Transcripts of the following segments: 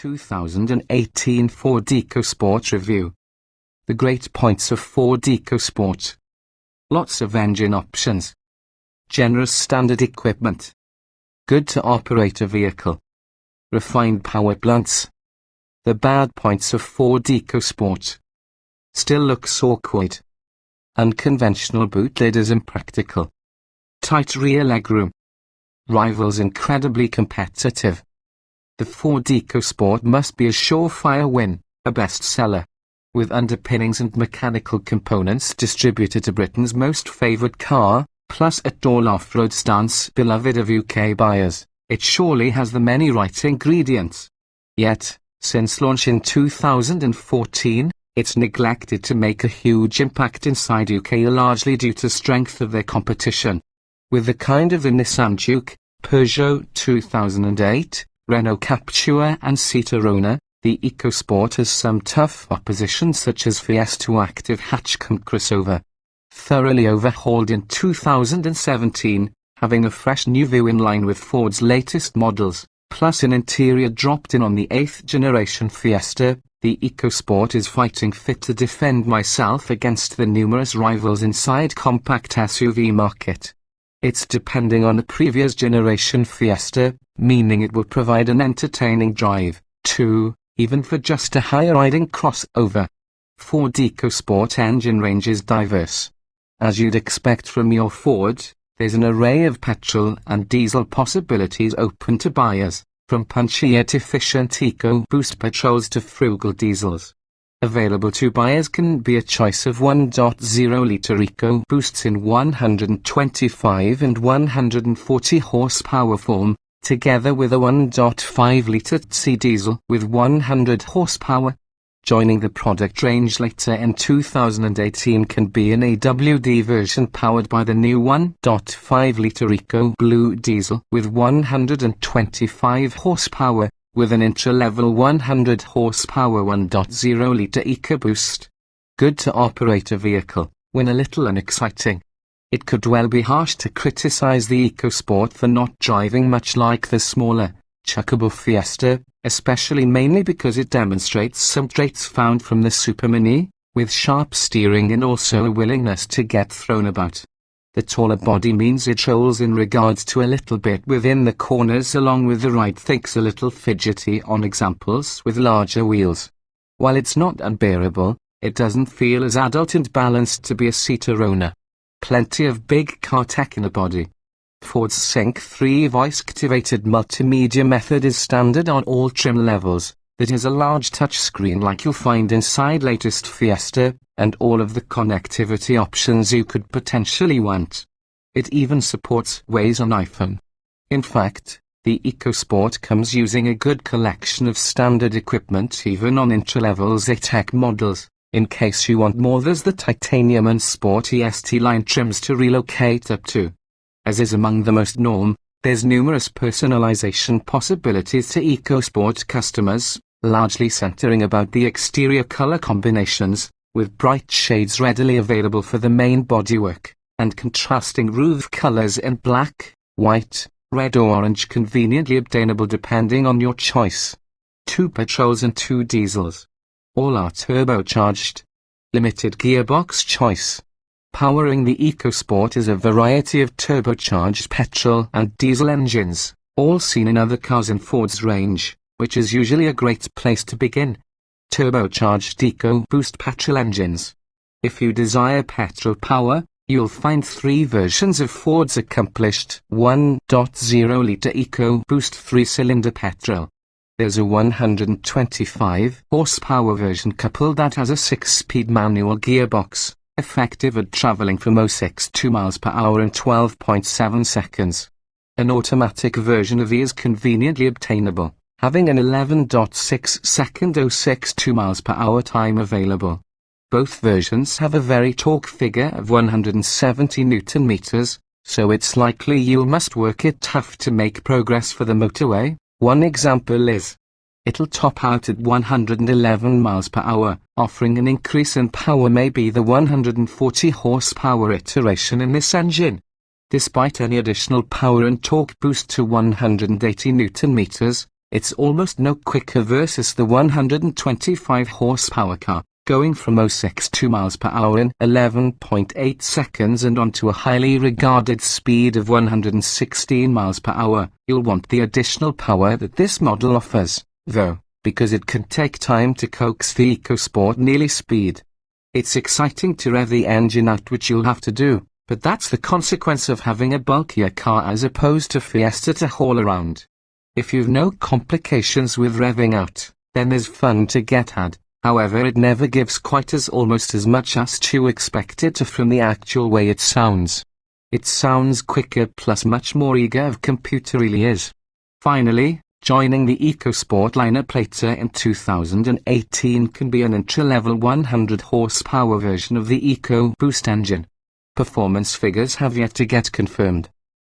2018 Ford EcoSport Review. The great points of Ford EcoSport. Lots of engine options. Generous standard equipment. Good to operate a vehicle. Refined power blunts. The bad points of Ford EcoSport. Still looks awkward. Unconventional boot lid is impractical. Tight rear legroom. Rivals incredibly competitive. The Ford EcoSport must be a surefire win, a bestseller. With underpinnings and mechanical components distributed to Britain's most favoured car, plus a tall off-road stance beloved of UK buyers, it surely has the many right ingredients. Yet, since launch in 2014, it's neglected to make a huge impact inside UK largely due to strength of their competition. With the kind of the Nissan Juke, Peugeot 2008, Renault Captur and Citroën, the EcoSport has some tough opposition such as Fiesta active hatch crossover. Thoroughly overhauled in 2017, having a fresh new view in line with Ford's latest models, plus an interior dropped in on the 8th generation Fiesta, the EcoSport is fighting fit to defend myself against the numerous rivals inside compact SUV market. It's depending on the previous generation Fiesta, meaning it will provide an entertaining drive, too, even for just a higher-riding crossover. Ford EcoSport engine range is diverse. As you'd expect from your Ford, there's an array of petrol and diesel possibilities open to buyers, from punchy yet efficient EcoBoost petrols to frugal diesels. Available to buyers can be a choice of 1.0-litre EcoBoosts in 125 and 140 horsepower form, together with a 1.5-litre TC diesel with 100 horsepower. Joining the product range later in 2018 can be an AWD version powered by the new 1.5-litre EcoBlue diesel with 125 horsepower, with an entry-level 100 horsepower 1.0-litre EcoBoost. Good to operate a vehicle, when a little unexciting. It could well be harsh to criticize the EcoSport for not driving much like the smaller, chuckable Fiesta, especially mainly because it demonstrates some traits found from the Super Mini, with sharp steering and also a willingness to get thrown about. The taller body means it rolls in regards to a little bit within the corners, along with the ride thinks a little fidgety on examples with larger wheels. While it's not unbearable, it doesn't feel as adult and balanced to be a Citroën. Plenty of big car tech in the body. Ford's Sync 3 voice-activated multimedia method is standard on all trim levels. That is a large touchscreen like you'll find inside latest Fiesta, and all of the connectivity options you could potentially want. It even supports Waze on iPhone. In fact, the EcoSport comes using a good collection of standard equipment even on entry-level Z-Tech models. In case you want more, there's the titanium and sporty ST-line trims to relocate up to. As is among the most norm, there's numerous personalization possibilities to EcoSport customers, largely centering about the exterior color combinations, with bright shades readily available for the main bodywork, and contrasting roof colors in black, white, red or orange conveniently obtainable depending on your choice. 2 petrols and 2 diesels. All are turbocharged. Limited gearbox choice. Powering the EcoSport is a variety of turbocharged petrol and diesel engines, all seen in other cars in Ford's range, which is usually a great place to begin. Turbocharged EcoBoost petrol engines. If you desire petrol power, you'll find 3 versions of Ford's accomplished 1.0-litre EcoBoost 3-cylinder petrol. There's a 125 horsepower version coupled that has a 6-speed manual gearbox, effective at traveling from 062 miles per hour in 12.7 seconds. An automatic version of the is conveniently obtainable, having an 11.6 second 062 miles per hour time available. Both versions have a very torque figure of 170 Newton meters, so it's likely you must work it tough to make progress for the motorway. One example is, it'll top out at 111 miles per hour, offering an increase in power maybe the 140 horsepower iteration in this engine. Despite any additional power and torque boost to 180 Newton meters, it's almost no quicker versus the 125 horsepower car, going from 0 to miles per hour in 11.8 seconds and onto a highly regarded speed of 116 miles per hour. You'll want the additional power that this model offers, though, because it can take time to coax the EcoSport nearly speed. It's exciting to rev the engine out, which you'll have to do, but that's the consequence of having a bulkier car as opposed to Fiesta to haul around. If you've no complications with revving out, then there's fun to get had. However, it never gives quite almost as much as you expect it to from the actual way it sounds. It sounds quicker plus much more eager of computer really is. Finally, joining the EcoSport lineup later in 2018 can be an entry-level 100 horsepower version of the EcoBoost engine. Performance figures have yet to get confirmed.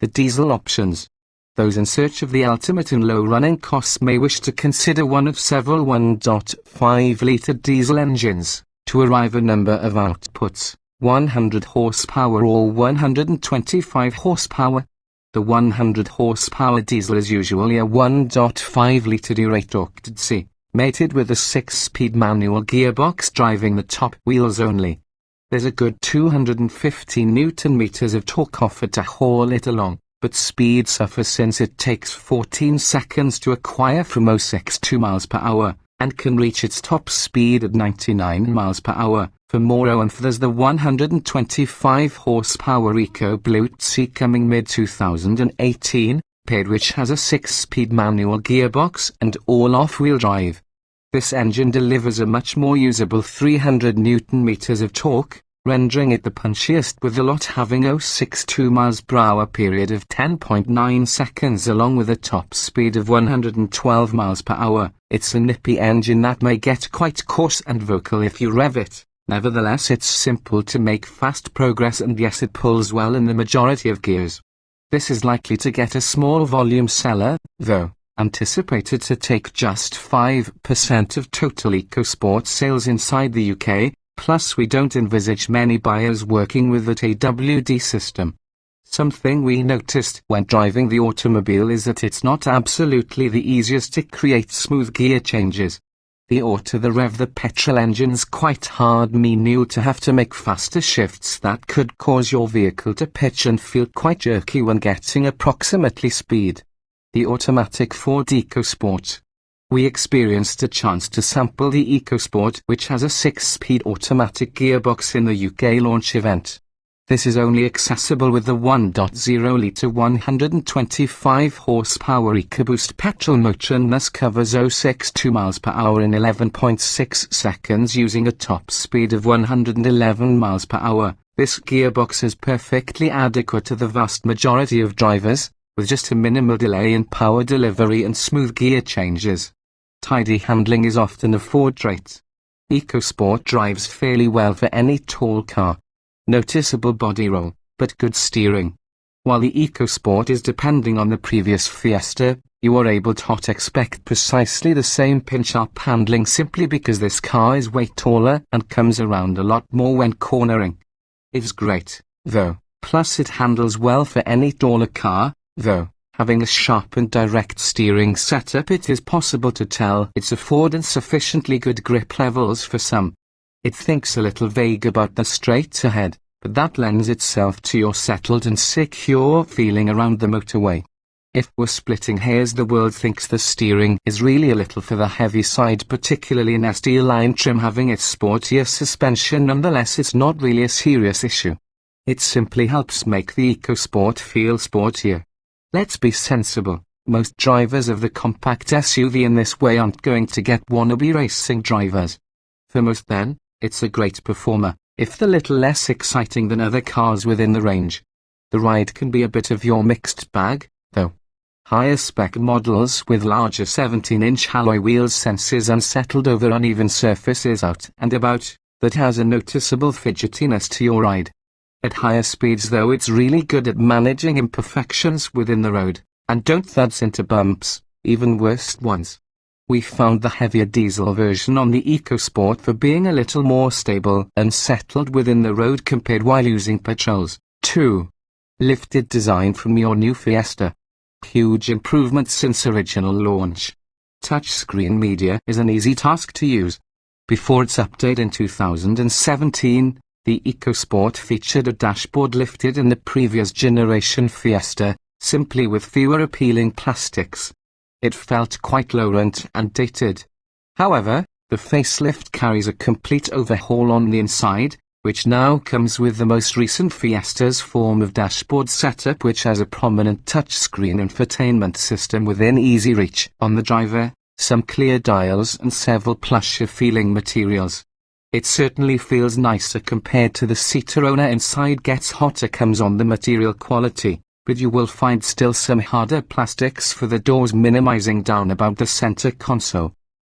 The diesel options. Those in search of the ultimate in low running costs may wish to consider one of several 1.5-litre diesel engines, to arrive a number of outputs, 100 horsepower or 125 horsepower. The 100 horsepower diesel is usually a 1.5-litre durate octane, mated with a 6-speed manual gearbox driving the top wheels only. There's a good 215 Newton-meters of torque offered to haul it along, but speed suffers since it takes 14 seconds to acquire from 0 to miles per hour, and can reach its top speed at 99 miles per hour. For more oomph, there's the 125 horsepower EcoBoost coming mid-2018, paired which has a 6-speed manual gearbox and all off-wheel drive. This engine delivers a much more usable 300 Newton-meters of torque, rendering it the punchiest, with the lot having 0 miles per hour period of 10.9 seconds along with a top speed of 112 miles per hour. It's a nippy engine that may get quite coarse and vocal if you rev it. Nevertheless, it's simple to make fast progress, and yes, it pulls well in the majority of gears. This is likely to get a small volume seller, though, anticipated to take just 5% of total EcoSport sales inside the UK. Plus, we don't envisage many buyers working with the AWD system. Something we noticed when driving the automobile is that it's not absolutely the easiest to create smooth gear changes. The rev the petrol engine's quite hard, meaning you'll have to make faster shifts that could cause your vehicle to pitch and feel quite jerky when getting approximately speed. The automatic Ford EcoSport. We experienced a chance to sample the EcoSport, which has a 6-speed automatic gearbox, in the UK launch event. This is only accessible with the 1.0-litre 125 horsepower EcoBoost petrol motor, and thus covers 0 to miles per hour in 11.6 seconds using a top speed of 111 miles per hour. This gearbox is perfectly adequate to the vast majority of drivers, with just a minimal delay in power delivery and smooth gear changes. Tidy handling is often a Ford trait. EcoSport drives fairly well for any tall car. Noticeable body roll, but good steering. While the EcoSport is depending on the previous Fiesta, you are able to expect precisely the same pinch-up handling simply because this car is way taller and comes around a lot more when cornering. It's great, though, plus it handles well for any taller car, though. Having a sharp and direct steering setup, it is possible to tell it's a Ford and sufficiently good grip levels for some. It thinks a little vague about the straight ahead, but that lends itself to your settled and secure feeling around the motorway. If we're splitting hairs, the world thinks the steering is really a little for the heavy side, particularly in ST line trim having its sportier suspension. Nonetheless, it's not really a serious issue. It simply helps make the EcoSport feel sportier. Let's be sensible, most drivers of the compact SUV in this way aren't going to get wannabe racing drivers. For most then, it's a great performer, if the little less exciting than other cars within the range. The ride can be a bit of your mixed bag, though. Higher spec models with larger 17-inch alloy wheels senses unsettled over uneven surfaces out and about, that has a noticeable fidgetiness to your ride. At higher speeds though, it's really good at managing imperfections within the road, and don't thuds into bumps, even worst ones. We found the heavier diesel version on the EcoSport for being a little more stable and settled within the road compared while using petrols. 2. Lifted design from your new Fiesta. Huge improvement since original launch. Touchscreen media is an easy task to use. Before its update in 2017, the EcoSport featured a dashboard lifted in the previous generation Fiesta, simply with fewer appealing plastics. It felt quite low-rent and dated. However, the facelift carries a complete overhaul on the inside, which now comes with the most recent Fiesta's form of dashboard setup, which has a prominent touchscreen infotainment system within easy reach on the driver, some clear dials and several plusher-feeling materials. It certainly feels nicer compared to the Citroën inside. Gets hotter comes on the material quality, but you will find still some harder plastics for the doors, minimizing down about the center console.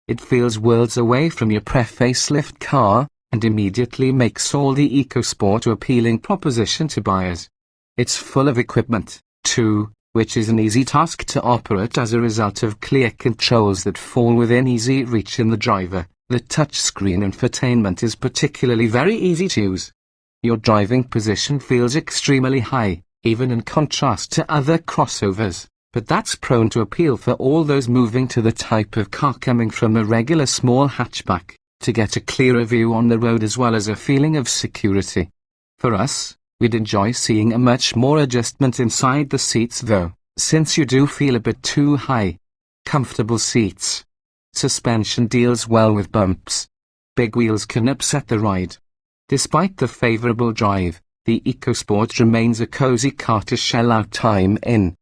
It feels worlds away from your pre-facelift car, and immediately makes all the EcoSport an appealing proposition to buyers. It's full of equipment, too, which is an easy task to operate as a result of clear controls that fall within easy reach in the driver. The touchscreen infotainment is particularly very easy to use. Your driving position feels extremely high, even in contrast to other crossovers, but that's prone to appeal for all those moving to the type of car coming from a regular small hatchback, to get a clearer view on the road as well as a feeling of security. For us, we'd enjoy seeing a much more adjustment inside the seats though, since you do feel a bit too high. Comfortable seats. Suspension deals well with bumps. Big wheels can upset the ride. Despite the favorable drive, the EcoSport remains a cozy car to shell out time in.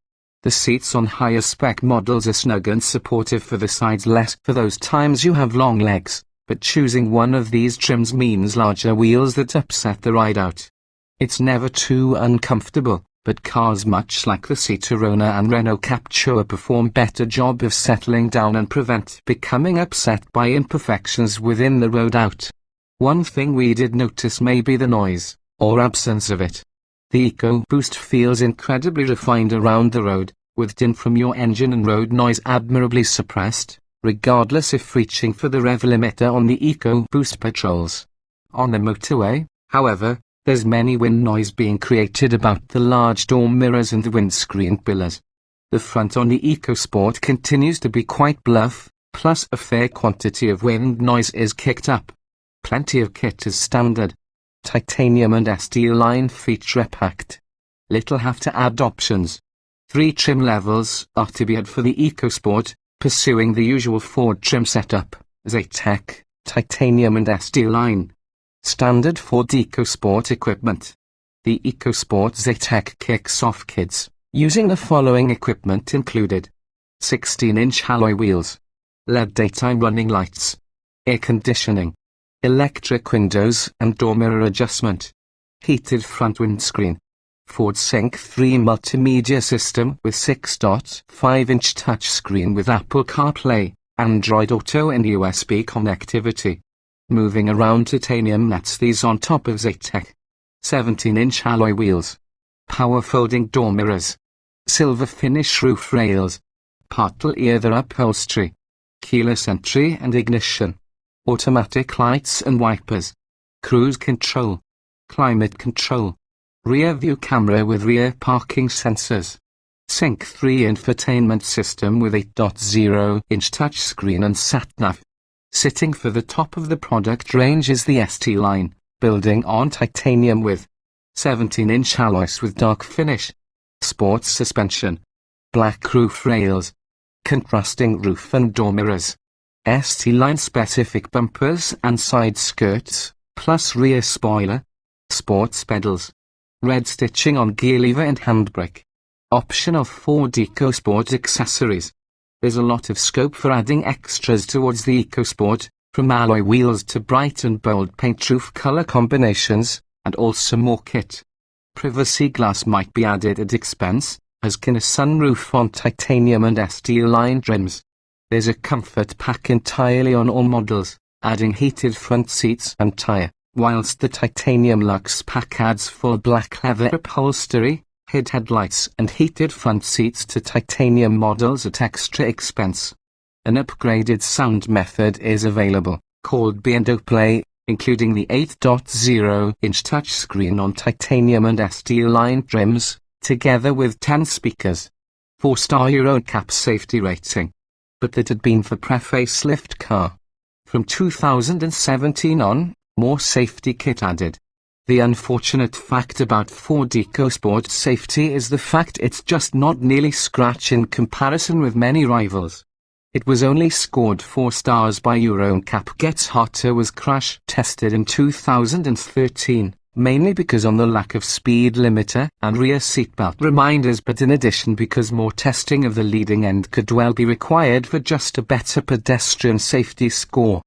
The seats on higher spec models are snug and supportive for the sides, less for those times you have long legs, but choosing one of these trims means larger wheels that upset the ride out. It's never too uncomfortable, but cars much like the Citroën and Renault Captur perform better job of settling down and prevent becoming upset by imperfections within the road out. One thing we did notice may be the noise, or absence of it. The EcoBoost feels incredibly refined around the road, with din from your engine and road noise admirably suppressed, regardless if reaching for the rev limiter on the EcoBoost patrols. On the motorway, however, there's many wind noise being created about the large door mirrors and the windscreen pillars. The front on the EcoSport continues to be quite bluff, plus a fair quantity of wind noise is kicked up. Plenty of kit is standard. Titanium and steel line feature packed. Little have to add options. 3 trim levels are to be had for the EcoSport, pursuing the usual Ford trim setup, Zetec, titanium and steel line. Standard Ford EcoSport equipment. The EcoSport Zetec kicks off kids, using the following equipment included: 16-inch alloy wheels, LED daytime running lights, air conditioning, electric windows and door mirror adjustment, heated front windscreen, Ford Sync 3 multimedia system with 6.5-inch touchscreen with Apple CarPlay, Android Auto and USB connectivity. Moving around titanium nuts, these on top of Zetec. 17-inch alloy wheels. Power folding door mirrors. Silver finish roof rails. Party leather upholstery. Keyless entry and ignition. Automatic lights and wipers. Cruise control. Climate control. Rear view camera with rear parking sensors. Sync 3 infotainment system with 8.0-inch touchscreen and sat-nav. Sitting for the top of the product range is the ST line, building on titanium with 17-inch alloys with dark finish. Sports suspension. Black roof rails. Contrasting roof and door mirrors. ST line specific bumpers and side skirts, plus rear spoiler. Sports pedals. Red stitching on gear lever and handbrake. Option of Ford EcoSport accessories. There's a lot of scope for adding extras towards the EcoSport, from alloy wheels to bright and bold paint roof color combinations, and also more kit. Privacy glass might be added at expense, as can a sunroof on titanium and steel line trims. There's a comfort pack entirely on all models, adding heated front seats and tire, whilst the titanium luxe pack adds full black leather upholstery, headlights and heated front seats to titanium models at extra expense. An upgraded sound method is available, called B&O Play, including the 8.0-inch touchscreen on titanium and steel line trims, together with 10 speakers. 4-star Euro NCAP safety rating. but that had been for pre-facelift car. From 2017 on, more safety kit added. The unfortunate fact about Ford EcoSport safety is the fact it's just not nearly scratch in comparison with many rivals. It was only scored 4 stars by Euro NCAP. Gets hotter was crash tested in 2013, mainly because on the lack of speed limiter and rear seatbelt reminders, but in addition because more testing of the leading end could well be required for just a better pedestrian safety score.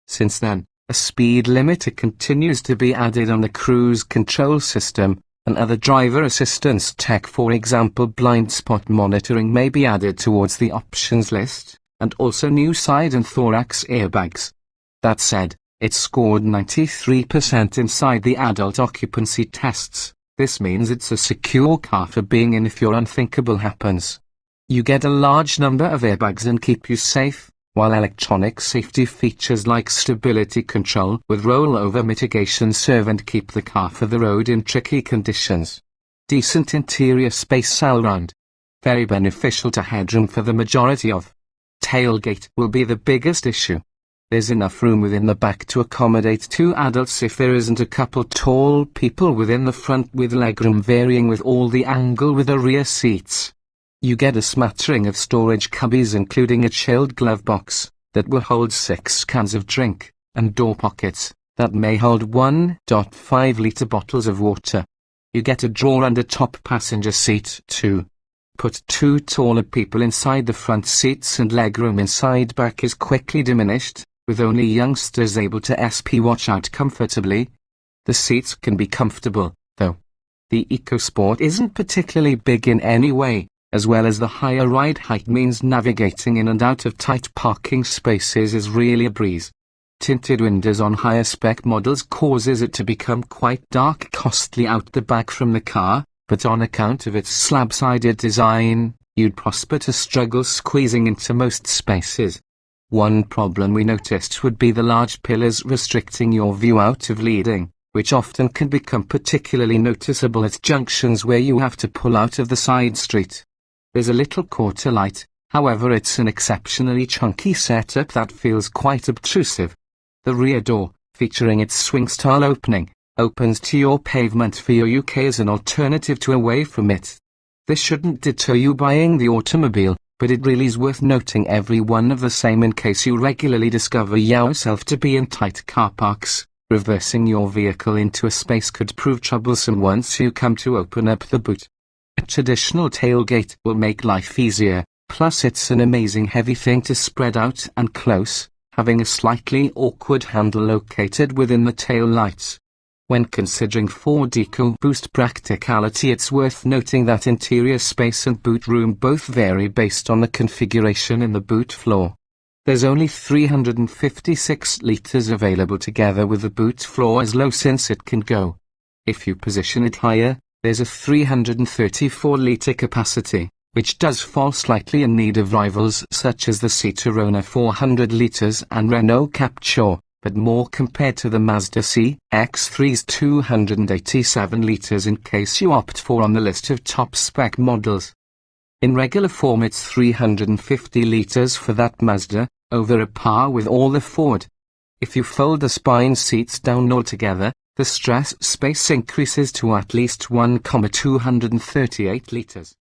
Since then, a speed limiter continues to be added on the cruise control system, and other driver assistance tech, for example blind spot monitoring, may be added towards the options list, and also new side and thorax airbags. That said, it scored 93% inside the adult occupancy tests. This means it's a secure car for being in if your unthinkable happens. You get a large number of airbags and keep you safe, while electronic safety features like stability control with rollover mitigation serve and keep the car for the road in tricky conditions. Decent interior space all round. Very beneficial to headroom for the majority of. Tailgate will be the biggest issue. There's enough room within the back to accommodate 2 adults if there isn't a couple tall people within the front, with legroom varying with all the angle with the rear seats. You get a smattering of storage cubbies, including a chilled glove box that will hold 6 cans of drink, and door pockets that may hold 1.5-litre bottles of water. You get a drawer under top passenger seat too. Put 2 taller people inside the front seats and legroom inside back is quickly diminished, with only youngsters able to watch out comfortably. The seats can be comfortable, though. The EcoSport isn't particularly big in any way, as well as the higher ride height means navigating in and out of tight parking spaces is really a breeze. Tinted windows on higher spec models causes it to become quite dark costly out the back from the car, but on account of its slab-sided design, you'd prosper to struggle squeezing into most spaces. One problem we noticed would be the large pillars restricting your view out of leading, which often can become particularly noticeable at junctions where you have to pull out of the side street. There's a little quarter light, however it's an exceptionally chunky setup that feels quite obtrusive. The rear door, featuring its swing-style opening, opens to your pavement for your UK as an alternative to away from it. This shouldn't deter you buying the automobile, but it really is worth noting every one of the same in case you regularly discover yourself to be in tight car parks. Reversing your vehicle into a space could prove troublesome once you come to open up the boot. A traditional tailgate will make life easier, plus it's an amazing heavy thing to spread out and close, having a slightly awkward handle located within the tail lights. When considering Ford EcoBoost practicality, it's worth noting that interior space and boot room both vary based on the configuration in the boot floor. There's only 356 litres available together with the boot floor as low since it can go. If you position it higher, there's a 334-litre capacity, which does fall slightly in need of rivals such as the Citroën 400 litres and Renault Captur, but more compared to the Mazda CX-3's 287 litres in case you opt for on the list of top-spec models. In regular form it's 350 litres for that Mazda, over a par with all the Ford. If you fold the spine seats down altogether, the stress space increases to at least 1,238 litres.